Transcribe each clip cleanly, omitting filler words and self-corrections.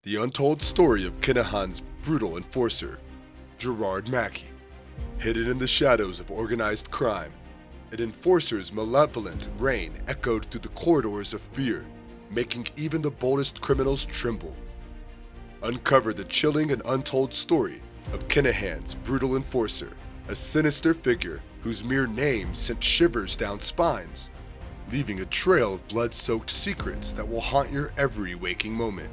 The untold story of Kinahan's brutal enforcer, Gerard Mackin. Hidden in the shadows of organized crime, an enforcer's malevolent reign echoed through the corridors of fear, making even the boldest criminals tremble. Uncover the chilling and untold story of Kinahan's brutal enforcer, a sinister figure whose mere name sent shivers down spines, leaving a trail of blood-soaked secrets that will haunt your every waking moment.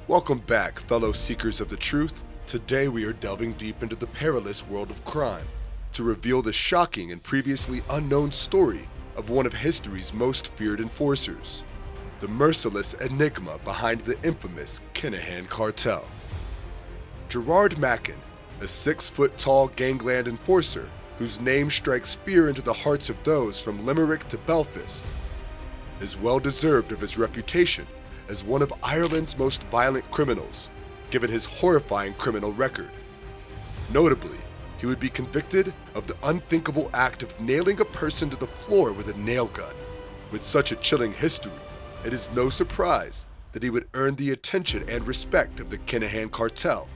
Welcome back, fellow seekers of the truth. Today we are delving deep into the perilous world of crime to reveal the shocking and previously unknown story of one of history's most feared enforcers, the merciless enigma behind the infamous Kinahan Cartel. Gerard Mackin, a 6-foot-tall Gangland enforcer whose name strikes fear into the hearts of those from Limerick to Belfast, is well deserved of his reputation as one of Ireland's most violent criminals, given his horrifying criminal record. Notably, he would be convicted of the unthinkable act of nailing a person to the floor with a nail gun. With such a chilling history, it is no surprise that he would earn the attention and respect of the Kinahan Cartel,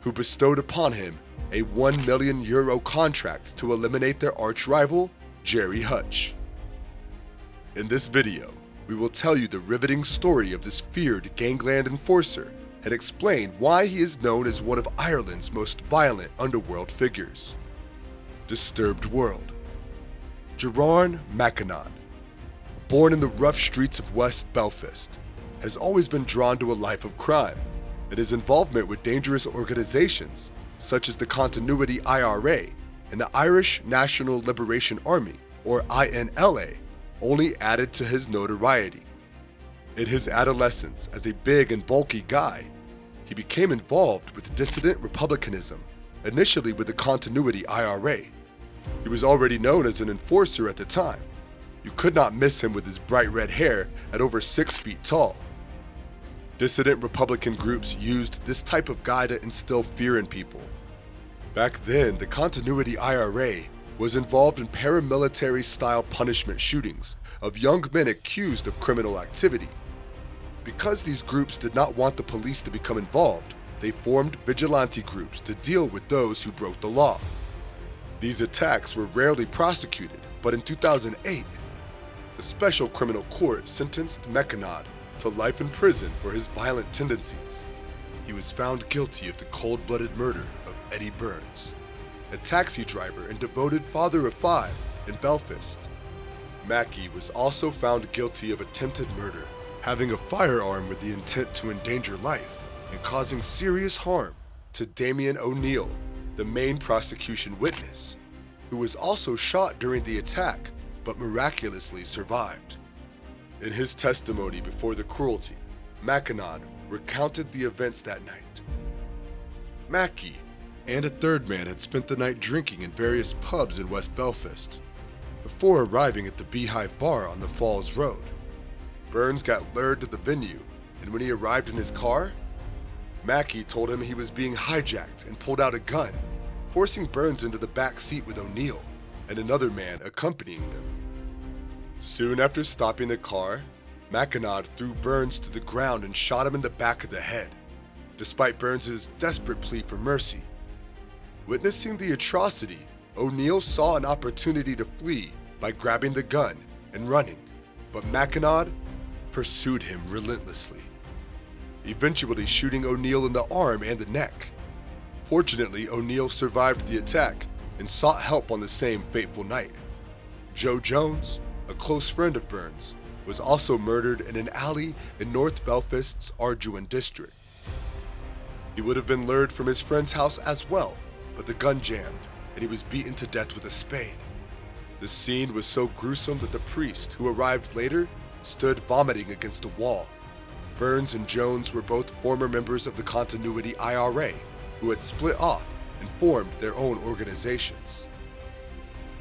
who bestowed upon him a €1 million contract to eliminate their archrival, Gerard Hutch. In this video, we will tell you the riveting story of this feared Gangland enforcer and explain why he is known as one of Ireland's most violent underworld figures. Disturbed world. Gerard Mackin, born in the rough streets of West Belfast, has always been drawn to a life of crime, and his involvement with dangerous organizations such as the Continuity IRA and the Irish National Liberation Army, or INLA, only added to his notoriety. In his adolescence, as a big and bulky guy, he became involved with dissident republicanism, initially with the Continuity IRA. He was already known as an enforcer at the time. You could not miss him with his bright red hair at over 6 feet tall. Dissident Republican groups used this type of guy to instill fear in people. Back then, the Continuity IRA was involved in paramilitary-style punishment shootings of young men accused of criminal activity. Because these groups did not want the police to become involved, they formed vigilante groups to deal with those who broke the law. These attacks were rarely prosecuted, but in 2008, the Special Criminal Court sentenced Mackin to life in prison for his violent tendencies. He was found guilty of the cold-blooded murder of Eddie Burns, a taxi driver and devoted father of 5 in Belfast. Mackin was also found guilty of attempted murder, having a firearm with the intent to endanger life and causing serious harm to Damien O'Neill, the main prosecution witness, who was also shot during the attack but miraculously survived. In his testimony before the cruelty, Mackin recounted the events that night. Mackin and a third man had spent the night drinking in various pubs in West Belfast, before arriving at the Beehive Bar on the Falls Road. Burns got lured to the venue, and when he arrived in his car, Mackin told him he was being hijacked and pulled out a gun, forcing Burns into the back seat with O'Neill and another man accompanying them. Soon after stopping the car, Mackin threw Burns to the ground and shot him in the back of the head, despite Burns' desperate plea for mercy. Witnessing the atrocity, O'Neill saw an opportunity to flee by grabbing the gun and running, but Mackin pursued him relentlessly, eventually shooting O'Neill in the arm and the neck. Fortunately, O'Neill survived the attack and sought help on the same fateful night. Joe Jones, a close friend of Burns, was also murdered in an alley in North Belfast's Argyll district. He would have been lured from his friend's house as well, but the gun jammed, and he was beaten to death with a spade. The scene was so gruesome that the priest, who arrived later, stood vomiting against a wall. Burns and Jones were both former members of the Continuity IRA, who had split off and formed their own organizations.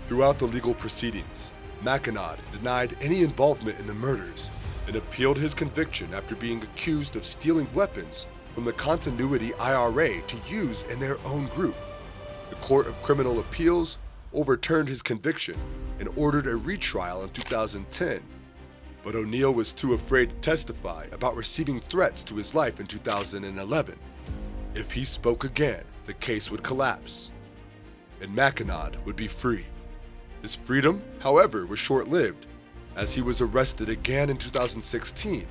Throughout the legal proceedings, Mackin denied any involvement in the murders and appealed his conviction after being accused of stealing weapons from the Continuity IRA to use in their own group. The Court of Criminal Appeals overturned his conviction and ordered a retrial in 2010, but O'Neill was too afraid to testify about receiving threats to his life in 2011. If he spoke again, the case would collapse, and Mackin would be free. His freedom, however, was short-lived, as he was arrested again in 2016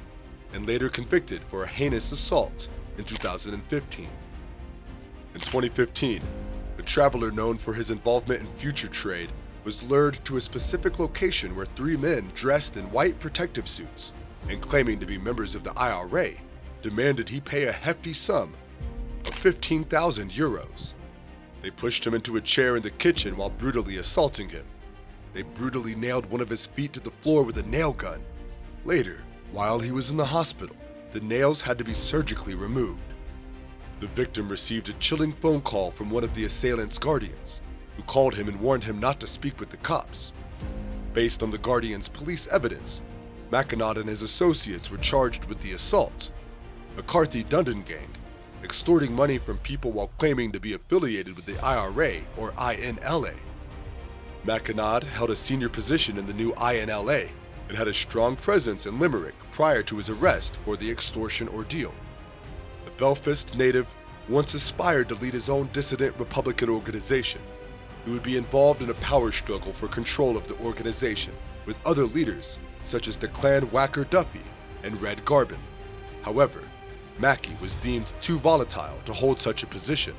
and later convicted for a heinous assault in 2015. In 2015, a traveler known for his involvement in future trade was lured to a specific location where three men dressed in white protective suits and claiming to be members of the IRA demanded he pay a hefty sum of 15,000 euros. They pushed him into a chair in the kitchen while brutally assaulting him. They brutally nailed one of his feet to the floor with a nail gun. Later, while he was in the hospital, the nails had to be surgically removed. The victim received a chilling phone call from one of the assailant's guardians, who called him and warned him not to speak with the cops. Based on the guardian's police evidence, Mackin and his associates were charged with the assault, a Carthy-Dundon gang, extorting money from people while claiming to be affiliated with the IRA or INLA. Mackin held a senior position in the new INLA and had a strong presence in Limerick prior to his arrest for the extortion ordeal. The Belfast native once aspired to lead his own dissident Republican organization. He would be involved in a power struggle for control of the organization with other leaders such as the clan Whacker Duffy and Red Garvin. However, Mackie was deemed too volatile to hold such a position,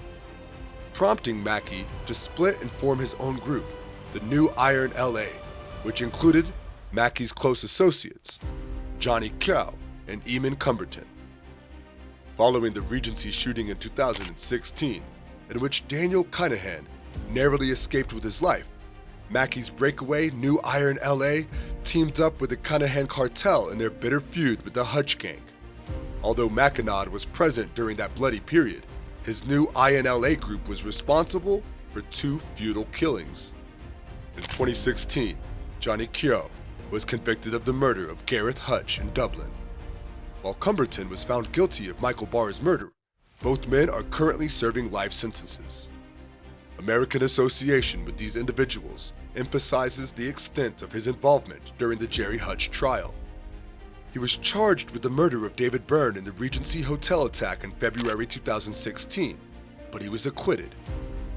prompting Mackie to split and form his own group, the New Iron LA, which included Mackie's close associates, Johnny Cow and Eamon Cumberton. Following the Regency shooting in 2016, in which Daniel Kinahan narrowly escaped with his life, Mackie's breakaway New Iron LA teamed up with the Kinahan Cartel in their bitter feud with the Hutch gang. Although Mackin was present during that bloody period, his new INLA group was responsible for two feudal killings. In 2016, Johnny Keogh was convicted of the murder of Gareth Hutch in Dublin. While Cumberton was found guilty of Michael Barr's murder, both men are currently serving life sentences. American association with these individuals emphasizes the extent of his involvement during the Jerry Hutch trial. He was charged with the murder of David Byrne in the Regency Hotel attack in February 2016, but he was acquitted.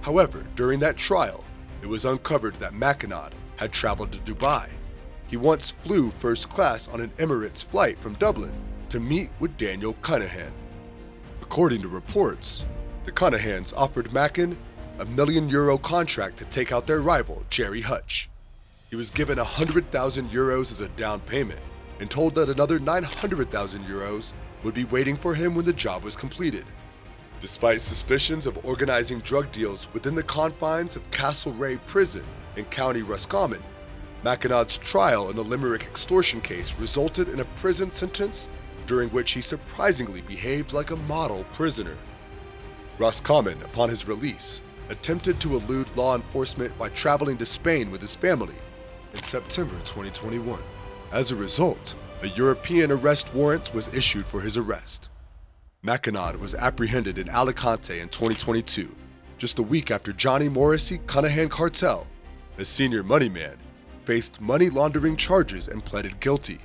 However, during that trial, it was uncovered that Mackin had traveled to Dubai. He once flew first class on an Emirates flight from Dublin to meet with Daniel Kinahan. According to reports, the Kinahans offered Mackin a €1 million contract to take out their rival, Jerry Hutch. He was given €100,000 as a down payment and told that another €900,000 would be waiting for him when the job was completed. Despite suspicions of organizing drug deals within the confines of Castlereagh Prison in County Roscommon, Mackin's trial in the Limerick extortion case resulted in a prison sentence during which he surprisingly behaved like a model prisoner. Roscommon, upon his release, attempted to elude law enforcement by traveling to Spain with his family in September 2021. As a result, a European arrest warrant was issued for his arrest. Mackin was apprehended in Alicante in 2022, just a week after Johnny Morrissey Kinahan Cartel, a senior money man, faced money laundering charges and pleaded guilty.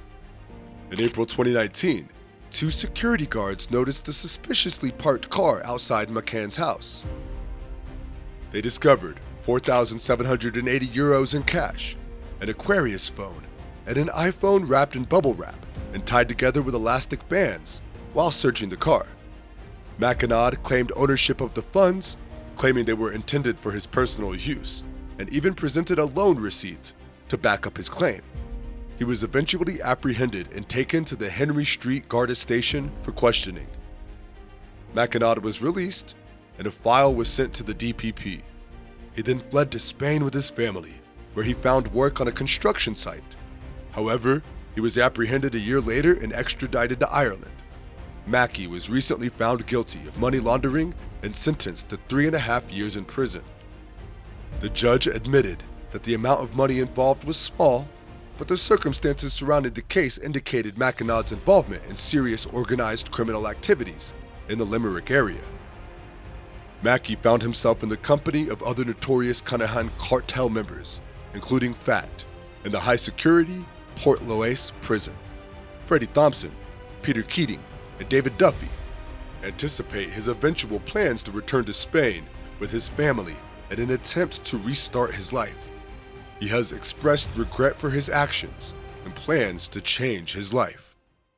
In April 2019, two security guards noticed a suspiciously parked car outside Mackin's house. They discovered €4,780 in cash, an Aquarius phone, and an iPhone wrapped in bubble wrap and tied together with elastic bands while searching the car. Mackin claimed ownership of the funds, claiming they were intended for his personal use, and even presented a loan receipt to back up his claim. He was eventually apprehended and taken to the Henry Street Garda station for questioning. Mackin was released, and a file was sent to the DPP. He then fled to Spain with his family, where he found work on a construction site. However, he was apprehended a year later and extradited to Ireland. Mackie was recently found guilty of money laundering and sentenced to 3.5 years in prison. The judge admitted that the amount of money involved was small, but the circumstances surrounding the case indicated Mackin's involvement in serious organized criminal activities in the Limerick area. Mackie found himself in the company of other notorious Kinahan cartel members, including Fat, and the high-security, Port Louis prison. Freddie Thompson, Peter Keating, and David Duffy anticipate his eventual plans to return to Spain with his family in an attempt to restart his life. He has expressed regret for his actions and plans to change his life.